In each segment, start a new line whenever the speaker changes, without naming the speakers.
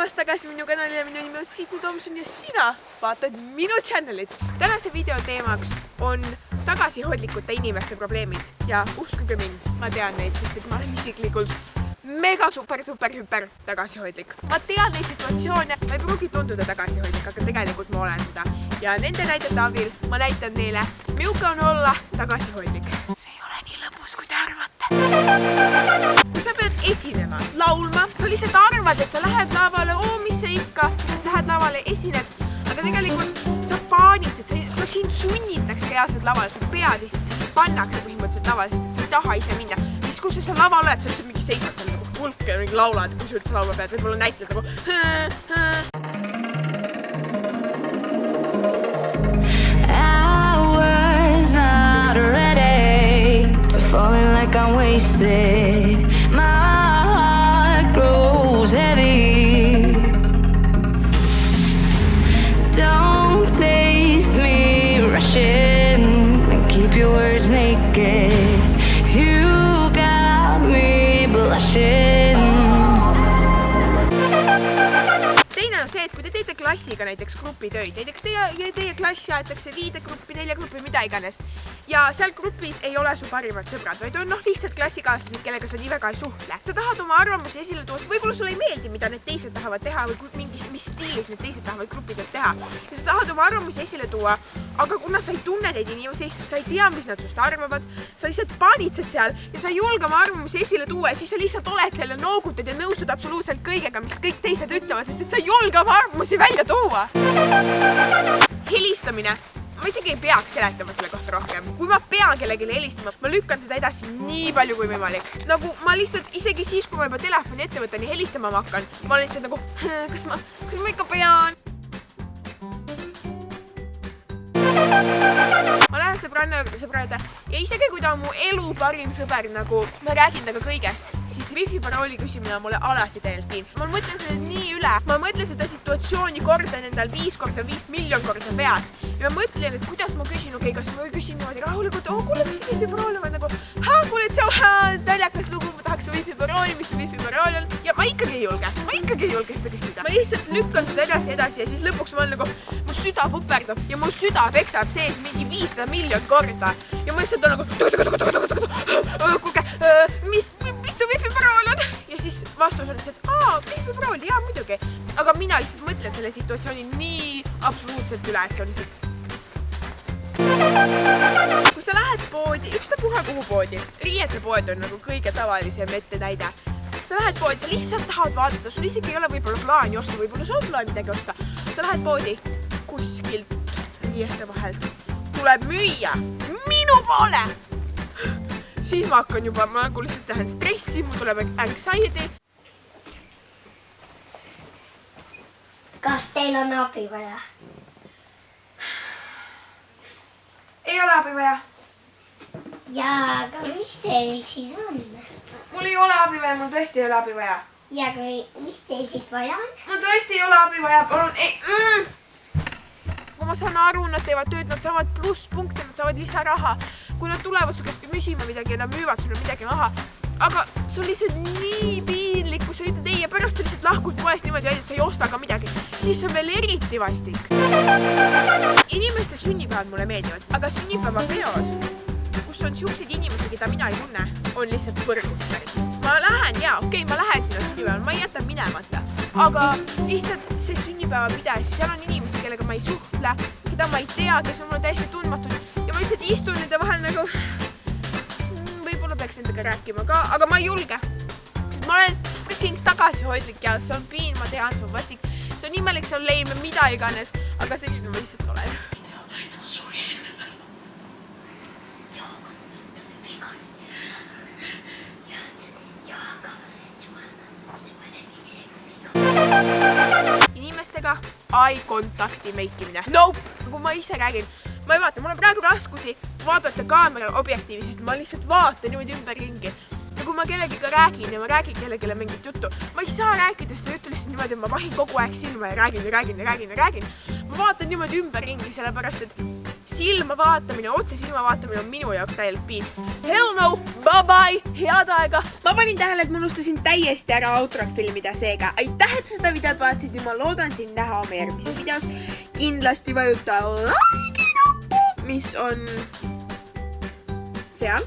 tulemast tagasi minu kanalile, minu nimi on Sydney Tomson ja sina vaatad minu channelit. Tänase video teemaks on tagasihoidlikute inimeste probleemid ja uskuge mind, ma tean neid, sest et ma olen isiklikult mega super tagasihoidlik. Ma tean neid situatsioone, ma ei pruugi tunduda tagasihoidlik, aga tegelikult ma olen seda. Ja nende näidete abil ma näitan neile, milline on olla tagasihoidlik. See ei ole nii lõbus, kui te arvate. Kui sa pead esinema, laulma, sa lihtsalt arvad, et sa lähed lavale, mis see ikka, sa lähed lavale, esined, aga tegelikult sa paanitsed, sa sind sunnitakse reaalselt lavale, sa pead lihtsalt, sind pannakse põhimõtteliselt lavale, sest et sa ei taha ise minna. Siis kus sa laval oled, sa lihtsalt mingi seisad seal nagu hulk ja mingi laulad, kui sa üldse laulma pead, võib-olla näitled nagu
falling like I'm wasted. My heart grows heavy. Don't taste me rushing and keep your words naked. You got me blushing.
Teine on see, et kui te teete klassiga näiteks grupitöid, näiteks teie klassi aetakse viidegruppi, 4 gruppi, mida iganes. Ja seal grupis ei ole su parimad sõbrad, vaid on lihtsalt klassikaaslased, kellega sa nii väga ei suhtle. Sa tahad oma arvamusi esile tuua, võib-olla sulle ei meeldi, mida need teised tahavad teha või mis stiilis need teised tahavad grupidelt teha. Ja sa tahad oma arvamusi esile tuua, aga kuna sa ei tunne neid inimesi, sa ei tea, mis nad sust arvavad, sa lihtsalt paanitsed seal ja sa ei julge oma arvamusi esile tuua ja siis sa lihtsalt oled seal ja noogutad ja nõustud absoluutselt kõigega, mis kõik teised ütlevad, sest et sa ei julge oma arvamusi välja tuua. Helistamine. Ma isegi ei peaks seletama selle kohta rohkem. Kui ma pean kellelegi helistama, ma lükkan seda edasi nii palju kui võimalik. Nagu ma lihtsalt isegi siis, kui ma juba telefoni ette võtan ja helistama ma hakkan, ma olen lihtsalt nagu, kas ma ikka pean? Ma lähen sõbrade ja isegi kui ta on mu elu parim sõber, nagu ma räägin temaga kõigest, siis wifi parooli küsimine on mulle alati teeltki. Ma mõtlen seda nii üle. Ma mõtlen seda situatsiooni kordan endal 5 korda 5 miljon korda peas. Ja ma mõtlen, et kuidas ma küsin, kas ma küsin niimoodi rahulikult, kuule, mis see wifi parool on, nagu, kuule, naljakas lugu, ma tahaks wifi parooli, mis see wifi parool on. Ja ma ikkagi ei julge seda küsida. Ma lihtsalt lükkan seda edasi ja siis lõpuks ma olen nagu, mu süda puperdab ja mu süda peksab sees mingi 500 miljon korda. Ja ma lihtsalt on nagu, kuulge, mis see wifi parool on? Ja siis vastus on lihtsalt, wifi parool, jaa, muidugi. Aga mina lihtsalt mõtlen selle situatsiooni nii absoluutselt üle, et see on lihtsalt. Kui sa lähed poodi, ükstapuha kuhu poodi, riiete pood on nagu kõige tavalisem ettenäide. Sa lähed poodi, sa lihtsalt tahad vaadata, sul isegi ei ole võib-olla plaani osta, võib-olla sul on plaan midagi osta. Sa lähed poodi, kuskilt riiete vahelt tuleb müüa minu poole. Siis ma hakkan juba, ma nagu lihtsalt lähen stressi, mul tuleb anxiety.
Kas teil on abi vaja?
Ei ole abi vaja.
Jaa, aga mis teil siis on?
Mul ei ole abi vaja, mul tõesti ei ole abi vaja.
Ja mis teil siis vaja on?
Mul tõesti ei ole abi vaja, palun. Kui ma saan aru, nad teevad tööd, nad saavad plusspunkte, nad saavad lisaraha. Kui nad tulevad su käest küsima midagi ja nad müüvad sulle midagi maha. Aga see on lihtsalt nii piinlik, kui sa ütled ei ja pärast lihtsalt lahkud poest niimoodi välja, sa ei osta ka midagi. Siis on veel eriti vastik. Inimeste sünnipäevad mulle meeldivad, aga sünnipäeva peos, kus on siuksed inimesed, keda mina ei tunne, on lihtsalt põrgust. Ma lähen, ma lähen sinna sünnipäeval, ma ei jäta minemata. Aga lihtsalt see sünnipäeva pidaja, siis seal on inimesi, kellega ma ei suhtle, keda ma ei tea, kes on mulle täiesti tundmatud. Ja ma lihtsalt istun nende vahel nagu, võib-olla peaks nendega rääkima ka, aga ma ei julge. Sest ma olen freaking tagasihoidlik ja see on piin, ma tean, see on vastik. See on imelik, see on leim ja mida iganes, aga selline ma lihtsalt olen. Nad on suuri. Inimestega eye contacti meikimine. Nope! Nagu ma ise räägin. Ma ei vaata, mul on praegu raskusi vaadata kaamera objektiivi, sest ma lihtsalt vaatan niimoodi ümberringi. Ja kui ma kellegiga räägin ja ma räägin kellegile mingit juttu, ma ei saa rääkida seda juttu lihtsalt niimoodi, et ma vahin kogu aeg silma ja räägin. Ma vaatan niimoodi ümberringi, sellepärast, et silma vaatamine, otse silma vaatamine on minu jaoks täielik piin. Hell no, bye bye, head aega. Ma panin tähele, et ma unustasin täiesti ära outrot filmida, seega aitäh, et seda videot vaatasid ja ma loodan sind näha oma järgmises videos. Kindlasti vajuta like nuppu, mis on seal.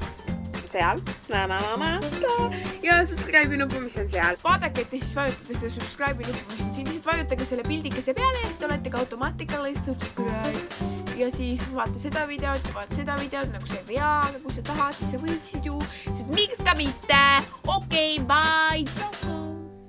Ja subscribe'i nuppu, mis on seal. Vaadake, et te siis vajutate selle subscribe'i nuppu, mis on siin. Lihtsalt vajutage selle pildikese peale ja siis te olete ka automatically subscribe. Ja siis vaata seda videot, nagu see vea, aga kui sa tahad, siis sa võiksid ju. Sest miks ka mitte? Okei, bye!